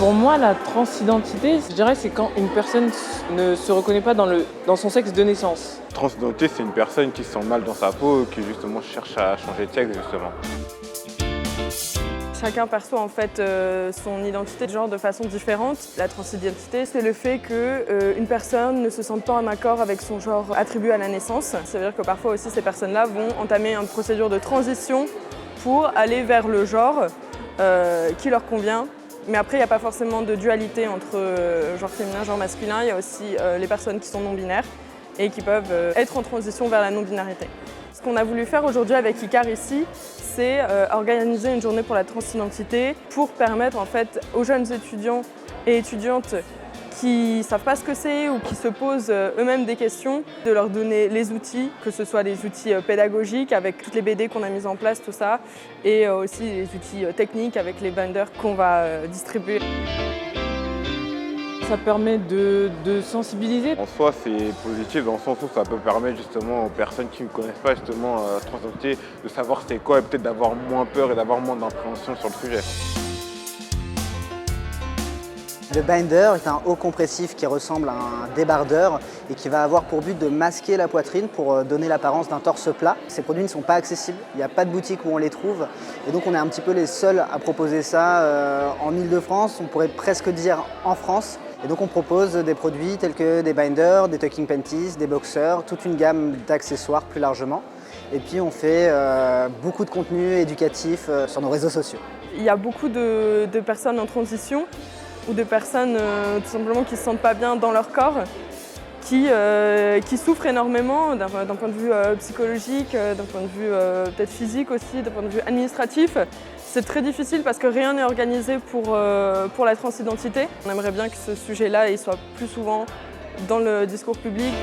Pour moi, la transidentité, je dirais, c'est quand une personne ne se reconnaît pas dans son sexe de naissance. Transidentité, c'est une personne qui se sent mal dans sa peau, qui justement cherche à changer de sexe, justement. Chacun perçoit en fait son identité de genre de façon différente. La transidentité, c'est le fait qu'une personne ne se sente pas en accord avec son genre attribué à la naissance. Ça veut dire que parfois aussi ces personnes-là vont entamer une procédure de transition pour aller vers le genre qui leur convient. Mais après, il n'y a pas forcément de dualité entre genre féminin, genre masculin. Il y a aussi les personnes qui sont non-binaires et qui peuvent être en transition vers la non-binarité. Ce qu'on a voulu faire aujourd'hui avec ICAR ici, c'est organiser une journée pour la transidentité pour permettre en fait aux jeunes étudiants et étudiantes qui ne savent pas ce que c'est ou qui se posent eux-mêmes des questions, de leur donner les outils, que ce soit les outils pédagogiques avec toutes les BD qu'on a mises en place, tout ça, et aussi les outils techniques avec les binders qu'on va distribuer. Ça permet de sensibiliser. En soi, c'est positif dans le sens où ça peut permettre justement aux personnes qui ne connaissent pas justement la transidentité de savoir c'est quoi et peut-être d'avoir moins peur et d'avoir moins d'appréhension sur le sujet. Le binder est un haut compressif qui ressemble à un débardeur et qui va avoir pour but de masquer la poitrine pour donner l'apparence d'un torse plat. Ces produits ne sont pas accessibles, il n'y a pas de boutique où on les trouve et donc on est un petit peu les seuls à proposer ça en Ile-de-France, on pourrait presque dire en France. Et donc on propose des produits tels que des binders, des tucking panties, des boxers, toute une gamme d'accessoires plus largement. Et puis on fait beaucoup de contenu éducatif sur nos réseaux sociaux. Il y a beaucoup de personnes en transition ou de personnes tout simplement qui ne se sentent pas bien dans leur corps, qui souffrent énormément d'un point de vue psychologique, d'un point de vue peut-être physique aussi, d'un point de vue administratif. C'est très difficile parce que rien n'est organisé pour la transidentité. On aimerait bien que ce sujet-là soit plus souvent dans le discours public.